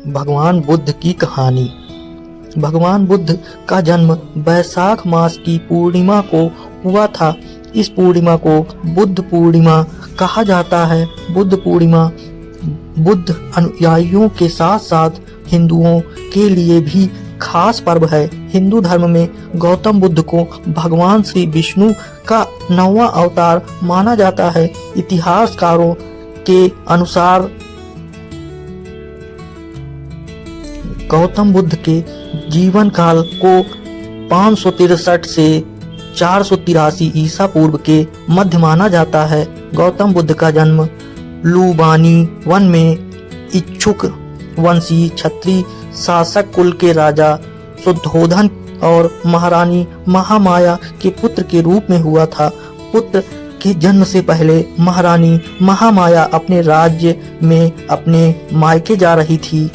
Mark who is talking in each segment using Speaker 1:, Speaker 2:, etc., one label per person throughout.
Speaker 1: भगवान बुद्ध की कहानी। भगवान बुद्ध का जन्म वैशाख मास की पूर्णिमा को हुआ था। इस पूर्णिमा को बुद्ध पूर्णिमा कहा जाता है। बुद्ध पूर्णिमा बुद्ध अनुयायियों के साथ साथ हिंदुओं के लिए भी खास पर्व है। हिंदू धर्म में गौतम बुद्ध को भगवान श्री विष्णु का 9वां अवतार माना जाता है। इतिहासकारों के अनुसार गौतम बुद्ध के जीवन काल को 563 से 483 ईसा पूर्व के मध्य माना जाता है। गौतम बुद्ध का जन्म लुबानी वन में इच्छुक वंशी क्षत्रिय शासक कुल के राजा शुद्धोधन और महारानी महामाया के पुत्र के रूप में हुआ था। पुत्र के जन्म से पहले महारानी महामाया अपने राज्य में अपने मायके जा रही थी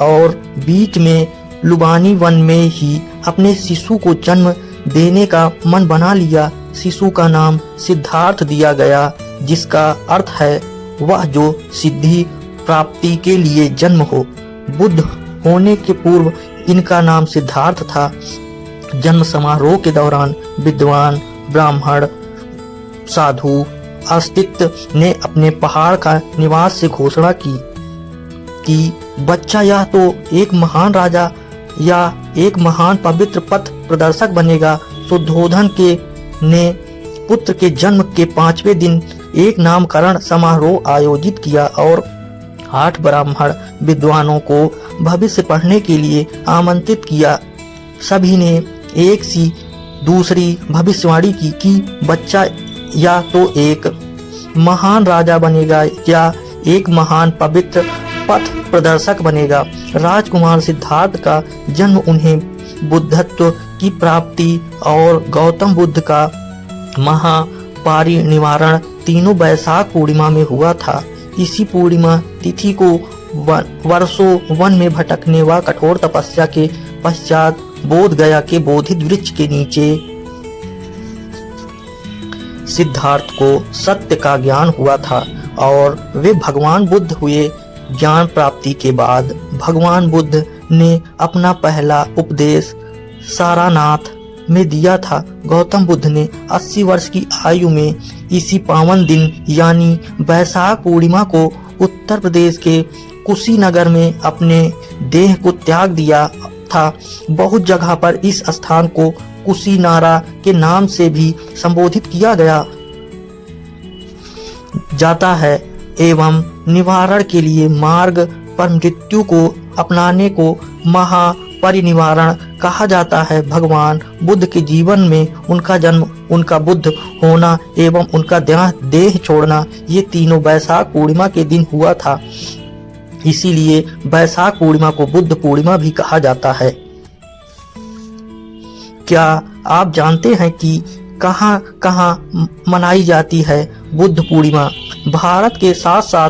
Speaker 1: और बीच में लुबानी वन में ही अपने शिशु को जन्म देने का मन बना लिया। शिशु का नाम सिद्धार्थ दिया गया, जिसका अर्थ है वह जो सिद्धि प्राप्ति के लिए जन्म हो। बुद्ध होने के पूर्व इनका नाम सिद्धार्थ था। जन्म समारोह के दौरान विद्वान ब्राह्मण साधु अस्तित्व ने अपने पहाड़ का निवास से घोषणा की कि बच्चा यह तो एक महान राजा या एक महान पवित्र पथ प्रदर्शक बनेगा। शुद्धोधन ने पुत्र के जन्म के 5वें दिन एक नामकरण समारोह आयोजित किया और 8 ब्राह्मण विद्वानों को भविष्य पढ़ने के लिए आमंत्रित किया। सभी ने एक सी दूसरी भविष्यवाणी की कि बच्चा या तो एक महान राजा बनेगा या एक महान पवित्र पथ प्रदर्शक बनेगा। राजकुमार सिद्धार्थ का जन्म उन्हें बुद्धत्व की प्राप्ति और गौतम बुद्ध का महापरिनिर्वाण तीनों वैशाख पूर्णिमा में हुआ था। इसी पूर्णिमा तिथि को वर्षों वन में भटकने व कठोर तपस्या के पश्चात बोध गया के बोधित वृक्ष के नीचे सिद्धार्थ को सत्य का ज्ञान हुआ था और वे भगवान बुद्ध हुए। ज्ञान प्राप्ति के बाद भगवान बुद्ध ने अपना पहला उपदेश सारनाथ में दिया था। गौतम बुद्ध ने 80 वर्ष की आयु में इसी पावन दिन यानी वैशाख पूर्णिमा को उत्तर प्रदेश के कुशीनगर में अपने देह को त्याग दिया था। बहुत जगह पर इस स्थान को कुशीनारा के नाम से भी संबोधित किया गया जाता है एवं निवारण के लिए मार्ग पर मृत्यु को अपनाने को महापरिनिर्वाण कहा जाता है। भगवान बुद्ध के जीवन में उनका जन्म, उनका बुद्ध होना एवं उनका देह छोड़ना ये तीनों वैशाख पूर्णिमा के दिन हुआ था। इसीलिए वैशाख पूर्णिमा को बुद्ध पूर्णिमा भी कहा जाता है। क्या आप जानते हैं कि कहां कहां मनाई जाती है बुद्ध पूर्णिमा? भारत के साथ साथ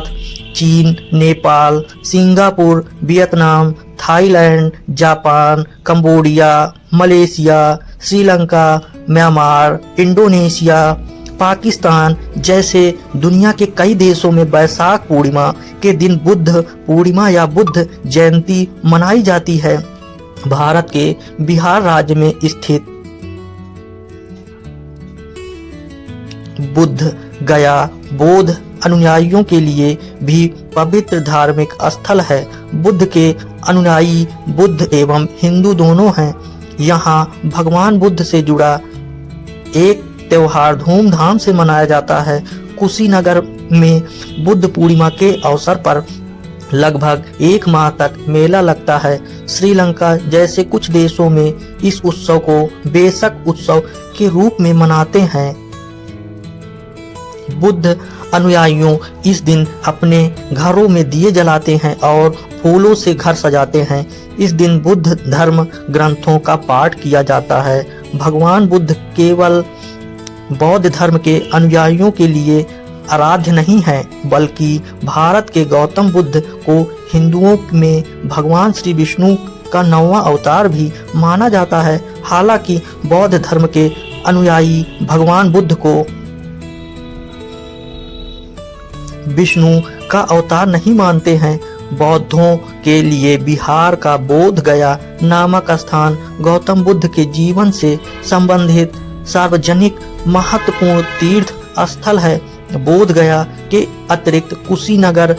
Speaker 1: चीन, Nepal, Singapore, Vietnam, Thailand, Japan, Cambodia, Malaysia, Sri Lanka, Myanmar, Indonesia, Pakistan जैसे दुनिया के कई देशों में वैशाख पूर्णिमा के दिन बुद्ध पूर्णिमा या बुद्ध जयंती मनाई जाती है। भारत के बिहार राज्य में स्थित बुद्ध गया बौद्ध अनुयायियों के लिए भी पवित्र धार्मिक स्थल है। बुद्ध के अनुयायी बुद्ध एवं हिंदू दोनों हैं। यहाँ भगवान बुद्ध से जुड़ा एक त्योहार धूमधाम से मनाया जाता है। कुशीनगर में बुद्ध पूर्णिमा के अवसर पर लगभग 1 माह तक मेला लगता है। श्रीलंका जैसे कुछ देशों में इस उत्सव को वेसक उत्सव के रूप में मनाते हैं। बुद्ध अनुयायियों इस दिन अपने घरों में दिए जलाते हैं और फूलों से घर सजाते हैं। इस दिन बुद्ध धर्म ग्रंथों का पाठ किया जाता है। भगवान बुद्ध केवल बौद्ध धर्म के अनुयायियों के लिए आराध्य नहीं है, बल्कि भारत के गौतम बुद्ध को हिंदुओं में भगवान श्री विष्णु का 9वां अवतार भी माना जाता है। हालांकि बौद्ध धर्म के अनुयायी भगवान बुद्ध को विष्णु का अवतार नहीं मानते हैं। बौद्धों के लिए बिहार का बोध गया नामक स्थान गौतम बुद्ध के जीवन से संबंधित सार्वजनिक महत्वपूर्ण तीर्थ स्थल है। बोध गया के अतिरिक्त कुशीनगर,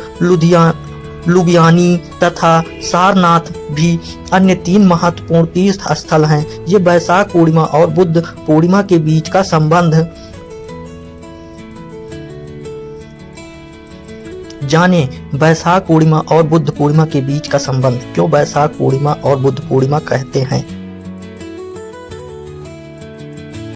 Speaker 1: लुधियानी तथा सारनाथ भी अन्य 3 महत्वपूर्ण तीर्थ स्थल हैं। ये वैशाख पूर्णिमा और बुद्ध पूर्णिमा के बीच का संबंध जाने। वैशाख पूर्णिमा और बुद्ध पूर्णिमा के बीच का संबंध, क्यों वैशाख पूर्णिमा और बुद्ध पूर्णिमा कहते हैं।